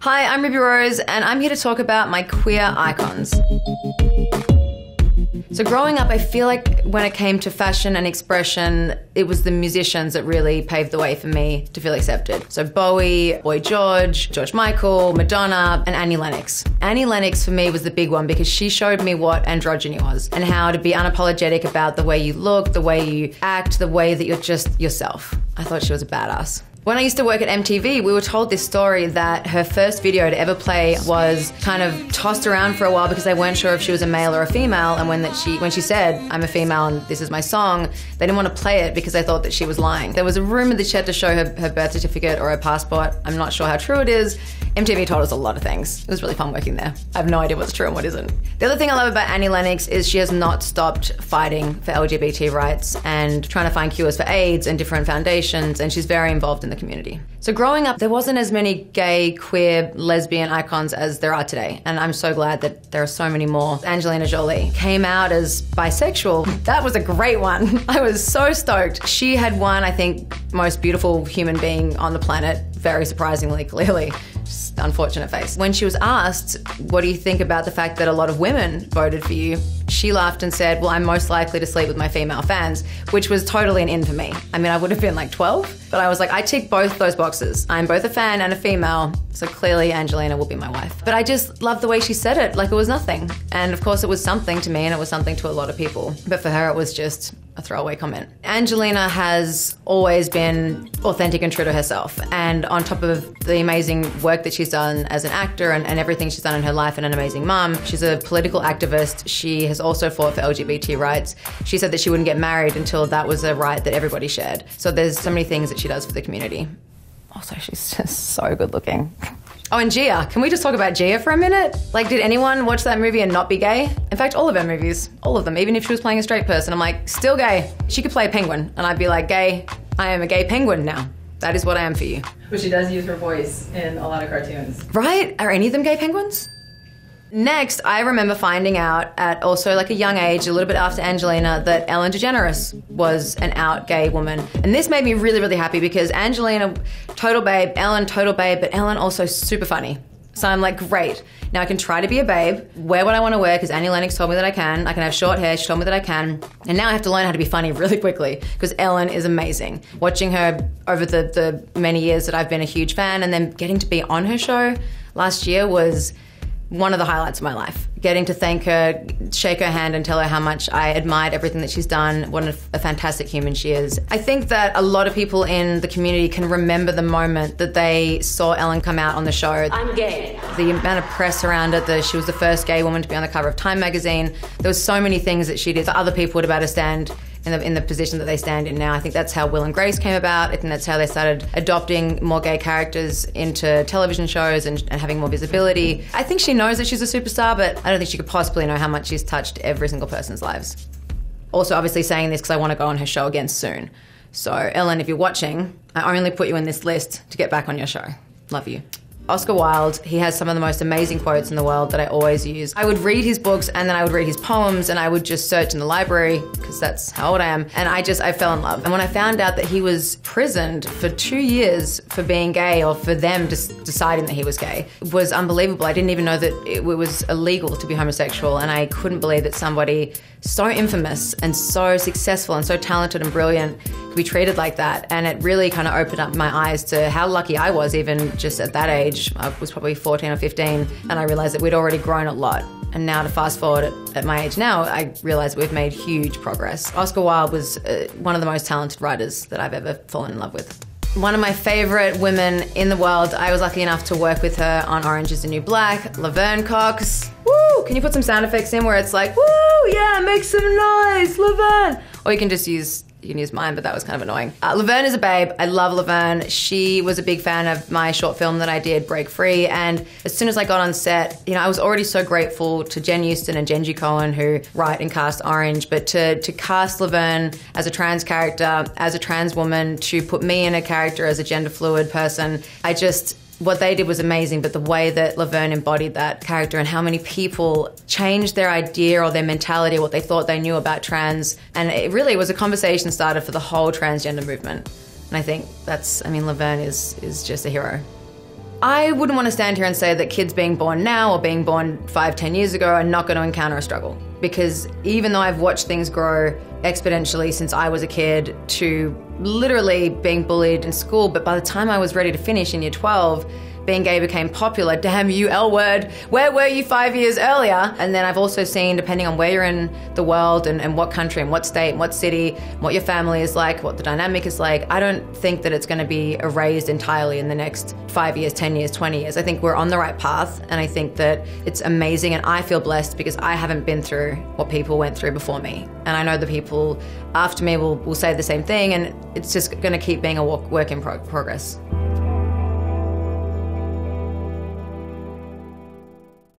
Hi, I'm Ruby Rose, and I'm here to talk about my queer icons. So growing up, I feel like when it came to fashion and expression, it was the musicians that really paved the way for me to feel accepted. So Bowie, Boy George, George Michael, Madonna, and Annie Lennox. Annie Lennox for me was the big one because she showed me what androgyny was and how to be unapologetic about the way you look, the way you act, the way that you're just yourself. I thought she was a badass. When I used to work at MTV, we were told this story that her first video to ever play was kind of tossed around for a while because they weren't sure if she was a male or a female, and when she said, I'm a female and this is my song, they didn't want to play it because they thought that she was lying. There was a rumor that she had to show her birth certificate or her passport. I'm not sure how true it is. MTV told us a lot of things. It was really fun working there. I have no idea what's true and what isn't. The other thing I love about Annie Lennox is she has not stopped fighting for LGBT rights and trying to find cures for AIDS and different foundations, and she's very involved in the community. So growing up, there wasn't as many gay, queer, lesbian icons as there are today, and I'm so glad that there are so many more. Angelina Jolie came out as bisexual. That was a great one. I was so stoked. She had won, I think, most beautiful human being on the planet, very surprisingly, clearly. Just unfortunate face. When she was asked, what do you think about the fact that a lot of women voted for you? She laughed and said, well, I'm most likely to sleep with my female fans, which was totally an in for me. I mean, I would have been like 12, but I was like, I tick both those boxes. I'm both a fan and a female, so clearly Angelina will be my wife. But I just love the way she said it, like it was nothing. And of course it was something to me and it was something to a lot of people. But for her, it was just a throwaway comment. Angelina has always been authentic and true to herself. And on top of the amazing work that she's done as an actor and everything she's done in her life and an amazing mum, she's a political activist. She has also fought for LGBT rights. She said that she wouldn't get married until that was a right that everybody shared. So there's so many things that she does for the community. Also, she's just so good looking. Oh, and Gia. Can we just talk about Gia for a minute? Like, did anyone watch that movie and not be gay? In fact, all of her movies, all of them, even if she was playing a straight person, I'm like, still gay. She could play a penguin, and I'd be like, gay, I am a gay penguin now. That is what I am for you. But she does use her voice in a lot of cartoons. Right? Are any of them gay penguins? Next, I remember finding out at also like a young age, a little bit after Angelina, that Ellen DeGeneres was an out gay woman. And this made me really, really happy because Angelina, total babe, Ellen, total babe, but Ellen also super funny. So I'm like, great. Now I can try to be a babe, wear what I want to wear because Annie Lennox told me that I can. I can have short hair, she told me that I can. And now I have to learn how to be funny really quickly because Ellen is amazing. Watching her over the many years that I've been a huge fan and then getting to be on her show last year was one of the highlights of my life. Getting to thank her, shake her hand and tell her how much I admired everything that she's done, what a fantastic human she is. I think that a lot of people in the community can remember the moment that they saw Ellen come out on the show. I'm gay. The amount of press around it, that she was the first gay woman to be on the cover of Time magazine. There was so many things that she did for other people to be able to stand in the position that they stand in now. I think that's how Will and Grace came about. I think that's how they started adopting more gay characters into television shows and having more visibility. I think she knows that she's a superstar, but I don't think she could possibly know how much she's touched every single person's lives. Also, obviously saying this because I want to go on her show again soon. So, Ellen, if you're watching, I only put you in this list to get back on your show. Love you. Oscar Wilde, he has some of the most amazing quotes in the world that I always use. I would read his books and then I would read his poems and I would just search in the library because that's how old I am. And I fell in love. And when I found out that he was prisoned for 2 years for being gay or for them just deciding that he was gay, it was unbelievable. I didn't even know that it was illegal to be homosexual, and I couldn't believe that somebody so infamous and so successful and so talented and brilliant could be treated like that. And it really kind of opened up my eyes to how lucky I was even just at that age. I was probably 14 or 15 and I realized that we'd already grown a lot. And now to fast forward at my age now, I realize we've made huge progress. Oscar Wilde was one of the most talented writers that I've ever fallen in love with. One of my favorite women in the world, I was lucky enough to work with her on Orange is the New Black, Laverne Cox. Woo! Can you put some sound effects in where it's like, woo, yeah, make some noise, Laverne. Or you can use mine, but that was kind of annoying. Laverne is a babe. I love Laverne. She was a big fan of my short film that I did, Break Free. And as soon as I got on set, I was already so grateful to Jen Euston and Genji Cohen who write and cast Orange, but to cast Laverne as a trans character, as a trans woman, to put me in a character as a gender fluid person, what they did was amazing, but the way that Laverne embodied that character and how many people changed their idea or their mentality, what they thought they knew about trans, and it really was a conversation starter for the whole transgender movement. And I think Laverne is just a hero. I wouldn't want to stand here and say that kids being born now or being born 5-10 years ago are not going to encounter a struggle. Because even though I've watched things grow exponentially since I was a kid to literally being bullied in school, but by the time I was ready to finish in year 12, being gay became popular. Damn you, L word. Where were you 5 years earlier? And then I've also seen, depending on where you're in the world and what country and what state and what city, what your family is like, what the dynamic is like, I don't think that it's going to be erased entirely in the next 5 years, 10 years, 20 years. I think we're on the right path, and I think that it's amazing, and I feel blessed because I haven't been through what people went through before me. And I know the people after me will say the same thing, and it's just going to keep being a work in progress.